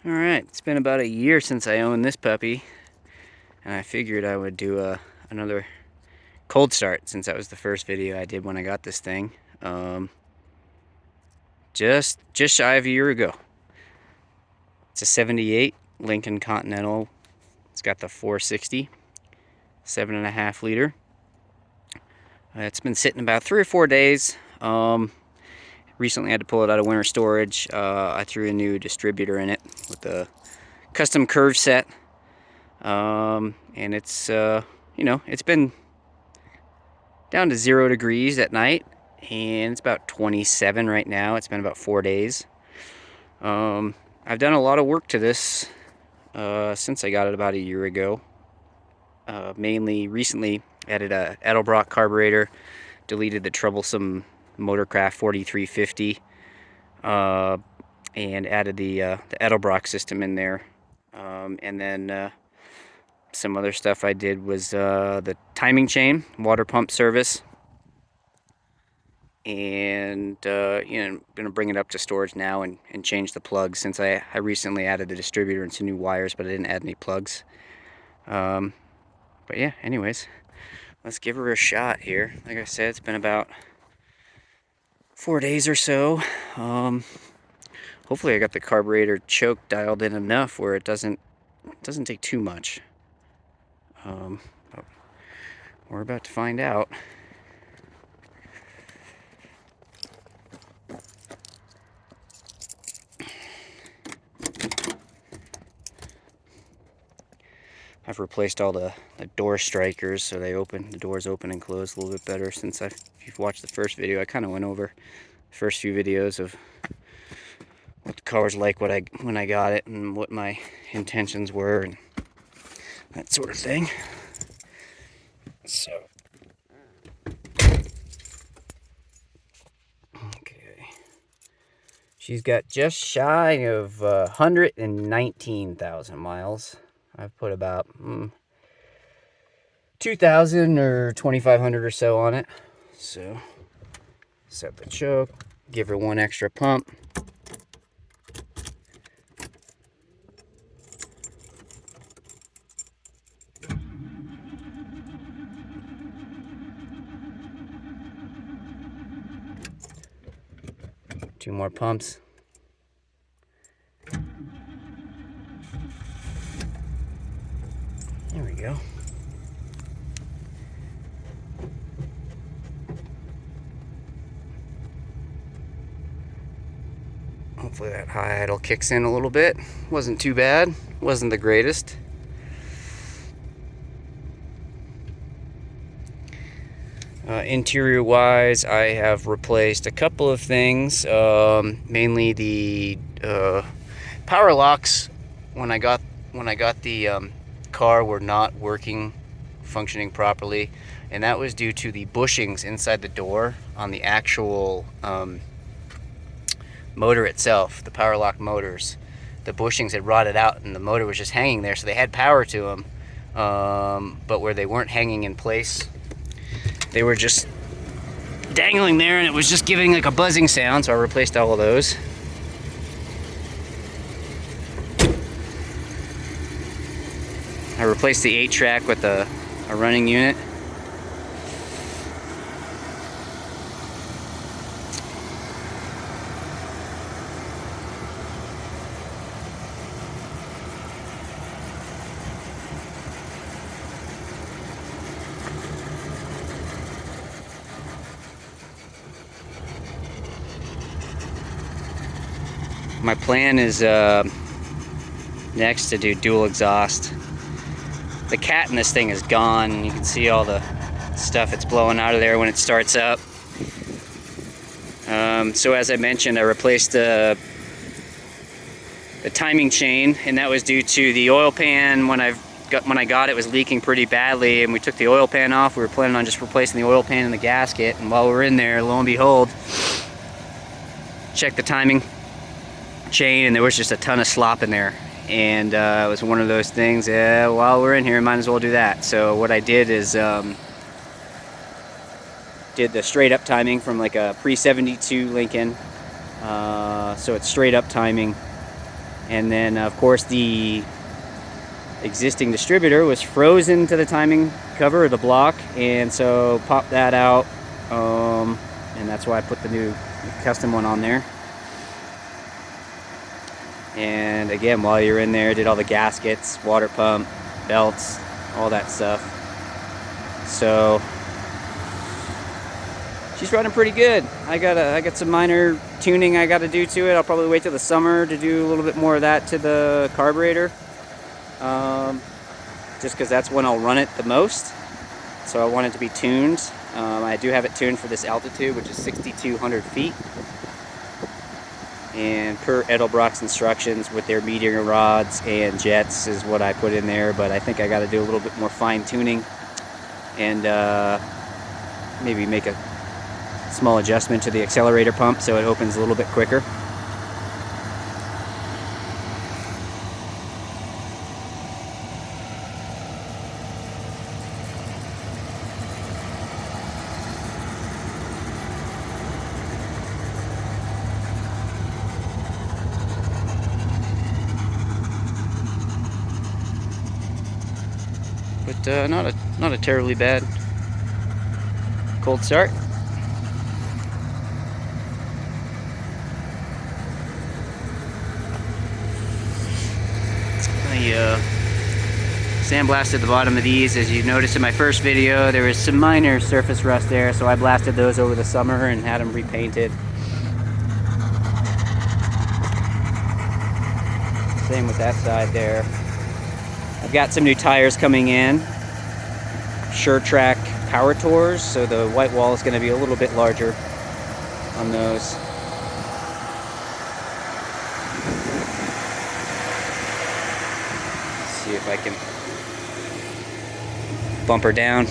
Alright, it's been about a year since I owned this puppy, and I figured I would do another cold start since that was the first video I did when I got this thing. Just shy of a year ago. It's a 78 Lincoln Continental. It's got the 460, 7.5 liter. It's been sitting about 3 or 4 days. Recently had to pull it out of winter storage. I threw a new distributor in it with a custom curve set. And it's, it's been down to 0 degrees at night, and it's about 27 right now. It's been about 4 days. I've done a lot of work to this since I got it about a year ago. Mainly recently added a Edelbrock carburetor, deleted the troublesome Motorcraft 4350, and added the Edelbrock system in there. And then some other stuff I did was the timing chain, water pump service, and I'm gonna bring it up to storage now and change the plugs, since I recently added the distributor and some new wires, but I didn't add any plugs. But yeah, anyways, let's give her a shot here. Like I said, it's been about 4 days or so. Hopefully I got the carburetor choke dialed in enough where it doesn't take too much. But we're about to find out. I've replaced all the door strikers, so the doors open and close a little bit better. Since if you've watched the first video, I kind of went over the first few videos of what the car was like when I got it, and what my intentions were, and that sort of thing. So, okay, she's got just shy of 119,000 miles. I've put about 2,000 or 2,500 or so on it. So, set the choke, give her one extra pump. Two more pumps. There we go. Hopefully that high idle kicks in a little bit. Wasn't too bad. Wasn't the greatest. Interior wise, I have replaced a couple of things. Mainly the power locks. When I got the car, were not functioning properly, and that was due to the bushings inside the door on the actual motor itself, the power lock motors. The bushings had rotted out and the motor was just hanging there, so they had power to them, but where they weren't hanging in place, they were just dangling there, and it was just giving like a buzzing sound, so I replaced all of those. I replaced the 8-track with a running unit. My plan is next to do dual exhaust. The cat in this thing is gone. You can see all the stuff it's blowing out of there when it starts up. So as I mentioned, I replaced the timing chain, and that was due to the oil pan. When I got it, was leaking pretty badly, and we took the oil pan off. We were planning on just replacing the oil pan and the gasket, and while we were in there, lo and behold, checked the timing chain, and there was just a ton of slop in there. And it was one of those things, while we're in here, might as well do that. So what I did is did the straight up timing from like a pre-72 Lincoln. So it's straight up timing. And then of course the existing distributor was frozen to the timing cover of the block, and so popped that out, and that's why I put the new custom one on there. And again, while you're in there, did all the gaskets, water pump, belts, all that stuff. So she's running pretty good. I got some minor tuning I got to do to it. I'll probably wait till the summer to do a little bit more of that to the carburetor, just because that's when I'll run it the most. So I want it to be tuned. I do have it tuned for this altitude, which is 6,200 feet. And per Edelbrock's instructions with their meteor rods and jets is what I put in there, but I think I got to do a little bit more fine tuning and maybe make a small adjustment to the accelerator pump so it opens a little bit quicker. But not a terribly bad cold start. I sandblasted the bottom of these. As you noticed in my first video, there was some minor surface rust there, so I blasted those over the summer and had them repainted. Same with that side there. I've got some new tires coming in, SureTrack Power Tours, so the white wall is going to be a little bit larger on those. See if I can bump her down.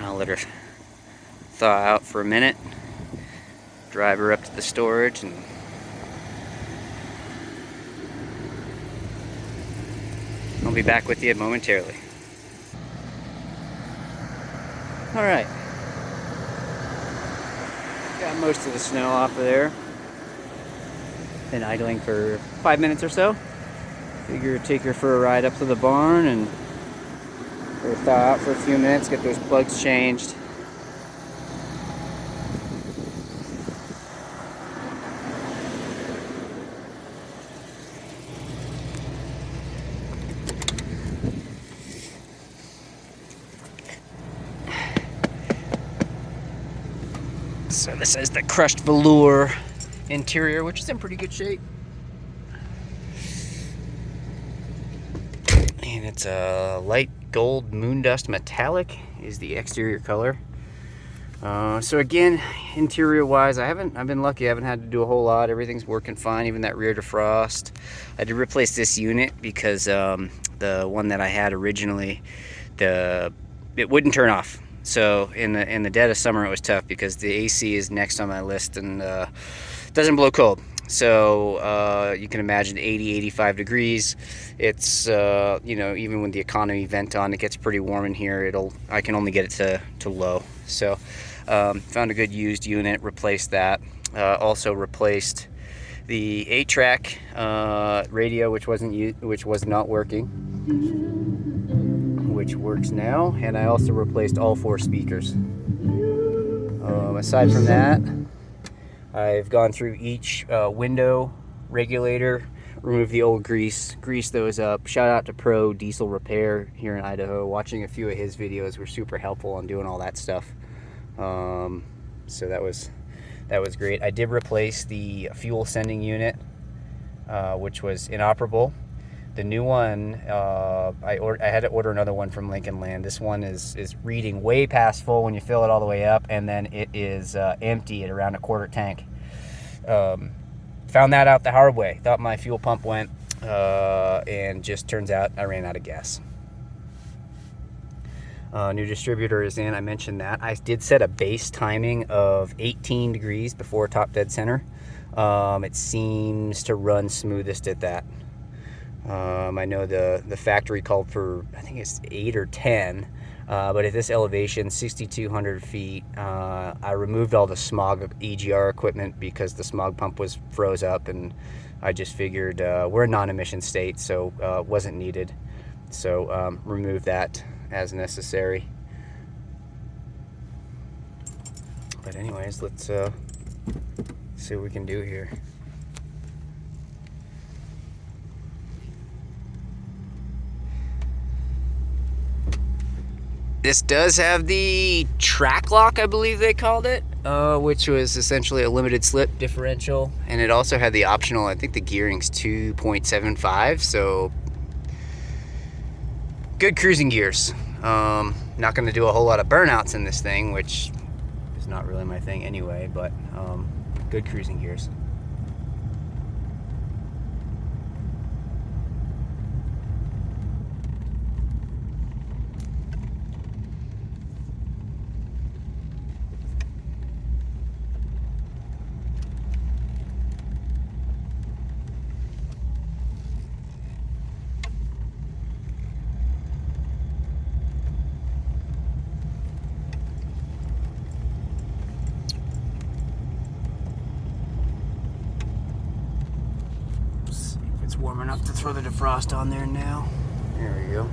I'll let her thaw out for a minute, drive her up to the storage, and I'll be back with you momentarily. Alright, got most of the snow off of there. Been idling for 5 minutes or so. Figure take her for a ride up to the barn and let her thaw out for a few minutes, get those plugs changed. So this is the crushed velour interior, which is in pretty good shape. And it's a light gold moon dust metallic is the exterior color. So again, interior wise, I've been lucky. I haven't had to do a whole lot. Everything's working fine, even that rear defrost. I did replace this unit because the one that I had originally, it wouldn't turn off. So in the dead of summer, it was tough because the AC is next on my list and doesn't blow cold. So you can imagine 80, 85 degrees. It's you know, even with the economy vent on, it gets pretty warm in here. I can only get it to low. So found a good used unit, replaced that. Also replaced the 8-track radio, which was not working, which works now, and I also replaced all 4 speakers. Aside from that, I've gone through each window regulator, removed the old grease, greased those up. Shout out to Pro Diesel Repair here in Idaho. Watching a few of his videos were super helpful on doing all that stuff. So that was great. I did replace the fuel sending unit, which was inoperable. The new one, I had to order another one from Lincoln Land. This one is reading way past full when you fill it all the way up, and then it is empty at around a quarter tank. Found that out the hard way. Thought my fuel pump went, and just turns out I ran out of gas. New distributor is in, I mentioned that. I did set a base timing of 18 degrees before top dead center. It seems to run smoothest at that. I know the factory called for, I think it's 8 or 10, but at this elevation, 6,200 feet, I removed all the smog EGR equipment because the smog pump was froze up, and I just figured we're a non-emission state, so it wasn't needed. So remove that as necessary. But anyways, let's see what we can do here. This does have the track lock, I believe they called it, which was essentially a limited slip differential. And it also had the optional, I think the gearing's 2.75, so good cruising gears. Not going to do a whole lot of burnouts in this thing, which is not really my thing anyway, but good cruising gears. It's warm enough to throw the defrost on there now. There we go.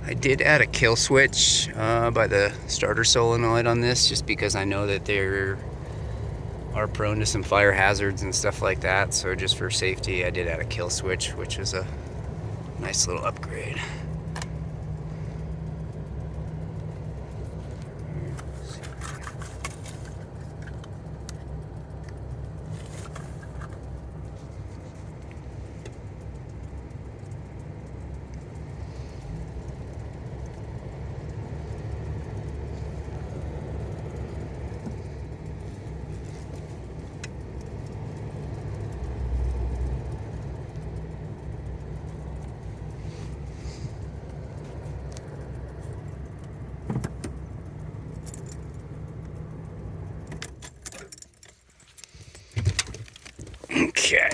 I did add a kill switch by the starter solenoid on this, just because I know that they are prone to some fire hazards and stuff like that. So just for safety, I did add a kill switch, which is a nice little upgrade. Okay.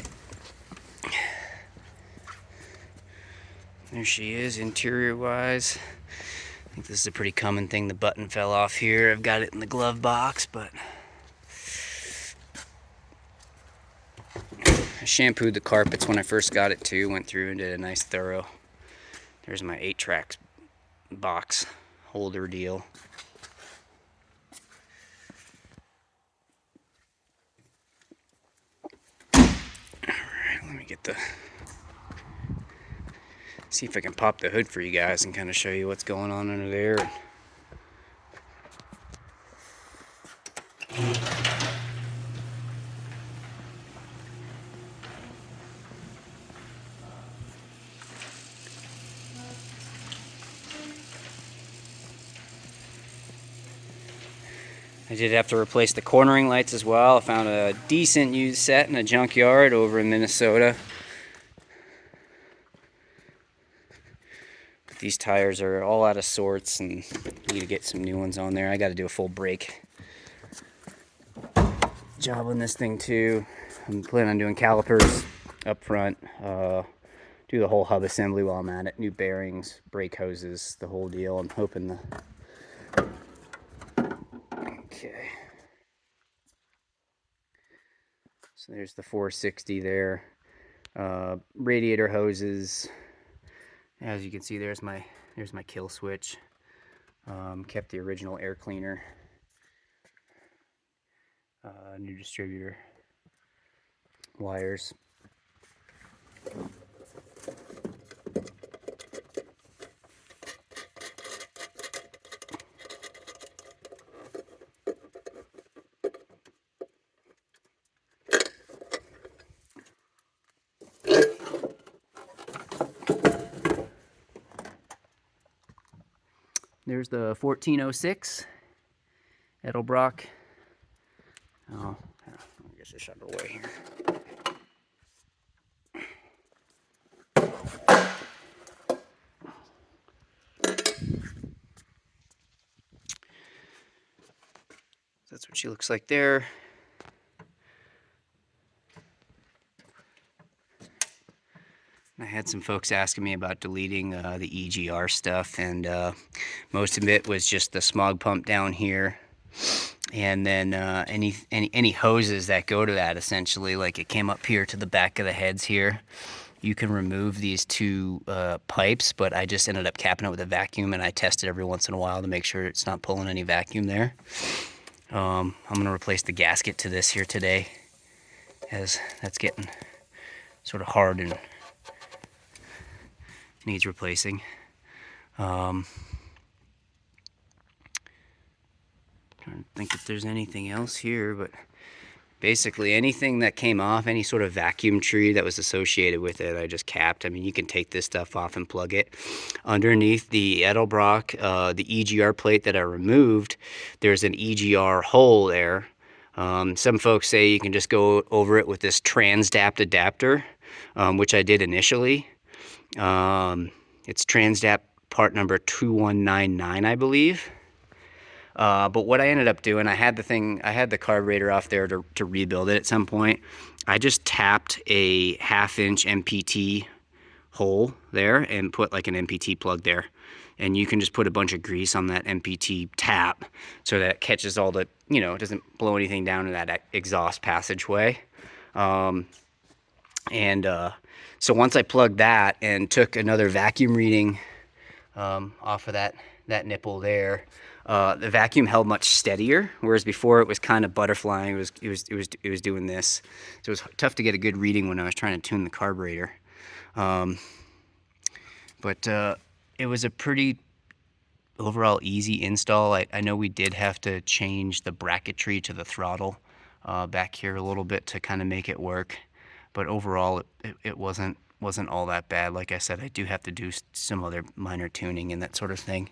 There she is, interior wise. I think this is a pretty common thing. The button fell off here. I've got it in the glove box, but I shampooed the carpets when I first got it too. Went through and did a nice thorough. There's my 8-track box holder deal. Alright, let me get the... see if I can pop the hood for you guys and kind of show you what's going on under there. I did have to replace the cornering lights as well. I found a decent used set in a junkyard over in Minnesota. These tires are all out of sorts and need to get some new ones on there. I got to do a full brake job on this thing too. I'm planning on doing calipers up front. Do the whole hub assembly while I'm at it. New bearings, brake hoses, the whole deal. I'm hoping the... Okay. So there's the 460 there. Radiator hoses. As you can see, there's my kill switch. Kept the original air cleaner. New distributor wires. There's the 1406 Edelbrock. Oh, I guess it's underway here. That's what she looks like there. I had some folks asking me about deleting the EGR stuff, and most of it was just the smog pump down here, and then any hoses that go to that, essentially, like it came up here to the back of the heads here. You can remove these two pipes, but I just ended up capping it with a vacuum, and I test it every once in a while to make sure it's not pulling any vacuum there. I'm going to replace the gasket to this here today, as that's getting sort of hard and needs replacing. Trying to think if there's anything else here, but basically anything that came off, any sort of vacuum tree that was associated with it, I just capped. I mean, you can take this stuff off and plug it. Underneath the Edelbrock, the EGR plate that I removed, there's an EGR hole there. Some folks say you can just go over it with this Transdapt adapter, which I did initially. It's Transdapt part number 2199, I believe. But what I ended up doing, I had the carburetor off there to rebuild it at some point. I just tapped a 1/2-inch MPT hole there and put like an MPT plug there. And you can just put a bunch of grease on that MPT tap so that it catches all the, you know, it doesn't blow anything down in that exhaust passageway. So once I plugged that and took another vacuum reading off of that nipple there, the vacuum held much steadier, whereas before it was kind of butterflying. It was doing this, so it was tough to get a good reading when I was trying to tune the carburetor. But it was a pretty overall easy install. I know we did have to change the bracketry to the throttle back here a little bit to kind of make it work, but overall it wasn't all that bad. Like I said, I do have to do some other minor tuning and that sort of thing.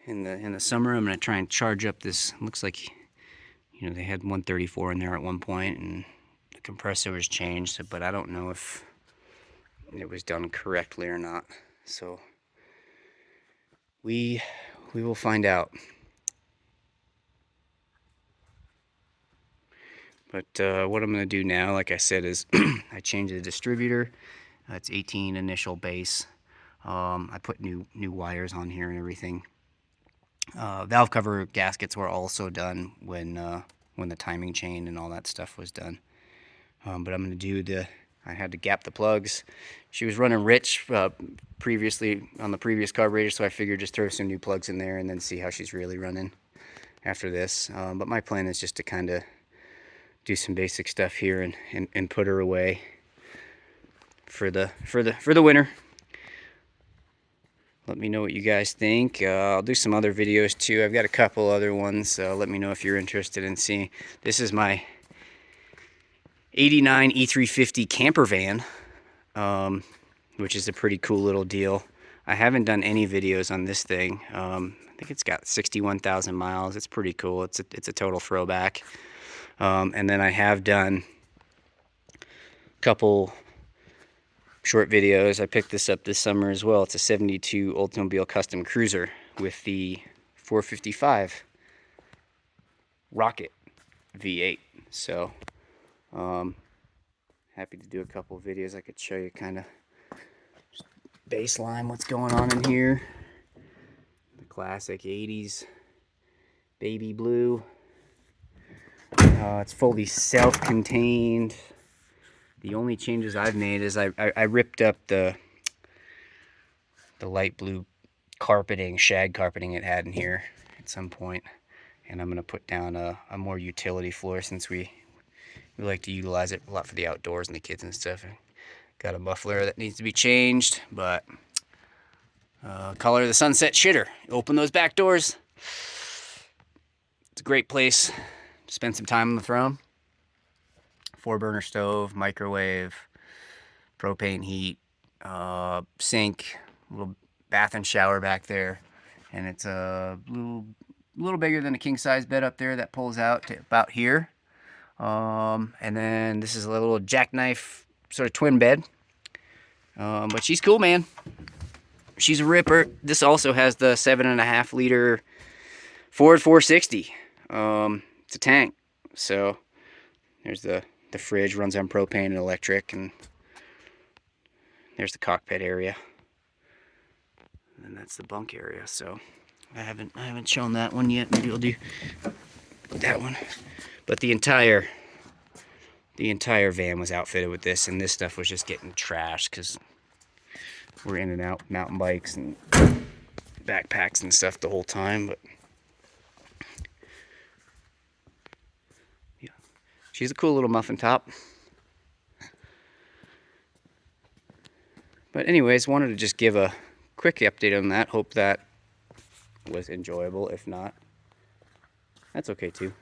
In the summer, I'm going to try and charge up this. Looks like, you know, they had 134 in there at one point, and the compressor was changed, but I don't know if it was done correctly or not. So we will find out. But what I'm going to do now, like I said, is I changed the distributor. It's 18 initial base. I put new wires on here and everything. Valve cover gaskets were also done when the timing chain and all that stuff was done. But I'm going to do I had to gap the plugs. She was running rich previously on the previous carburetor, so I figured just throw some new plugs in there and then see how she's really running after this. But my plan is just to kind of do some basic stuff here and put her away for the winter. Let me know what you guys think. I'll do some other videos too. I've got a couple other ones. Let me know if you're interested in seeing. This is my 89 E350 camper van, which is a pretty cool little deal. I haven't done any videos on this thing. I think it's got 61,000 miles. It's pretty cool. It's a total throwback. And then I have done a couple short videos. I picked this up this summer as well. It's a 72 Oldsmobile Custom Cruiser with the 455 Rocket V8. So happy to do a couple videos. I could show you kind of baseline what's going on in here. The classic 80s baby blue. It's fully self-contained. The only changes I've made is I ripped up the light blue carpeting, shag carpeting it had in here at some point, and I'm going to put down a more utility floor since we like to utilize it a lot for the outdoors and the kids and stuff. Got a muffler that needs to be changed, but call her the Sunset Shitter. Open those back doors. It's a great place to spend some time on the throne. 4-burner stove, microwave, propane heat, sink, little bath and shower back there, and it's a little bigger than a king-size bed up there that pulls out to about here. And then this is a little jackknife sort of twin bed. But she's cool, man. She's a ripper. This also has the 7.5 liter Ford 460. It's a tank. So there's the fridge, runs on propane and electric, and there's the cockpit area. And that's the bunk area. So I haven't shown that one yet. Maybe we'll do that one. But the entire van was outfitted with this, and this stuff was just getting trashed because we're in and out mountain bikes and backpacks and stuff the whole time. But yeah, she's a cool little muffin top. But anyways, wanted to just give a quick update on that. Hope that was enjoyable. If not, that's okay too.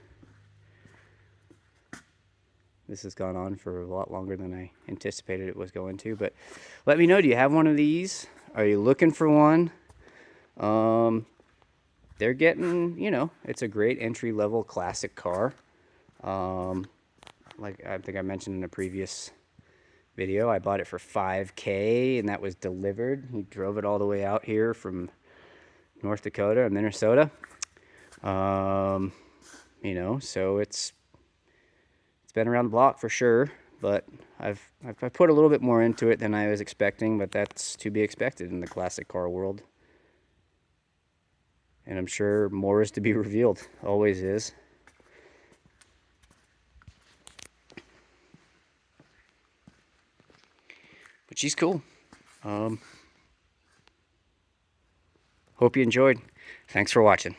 This has gone on for a lot longer than I anticipated it was going to, but let me know, do you have one of these? Are you looking for one? They're getting, you know, it's a great entry-level classic car. Like I think I mentioned in a previous video, I bought it for $5K, and that was delivered. He drove it all the way out here from North Dakota or Minnesota. You know, so it's been around the block for sure, but I've put a little bit more into it than I was expecting, but that's to be expected in the classic car world. And I'm sure more is to be revealed. Always is. But she's cool. Hope you enjoyed. Thanks for watching.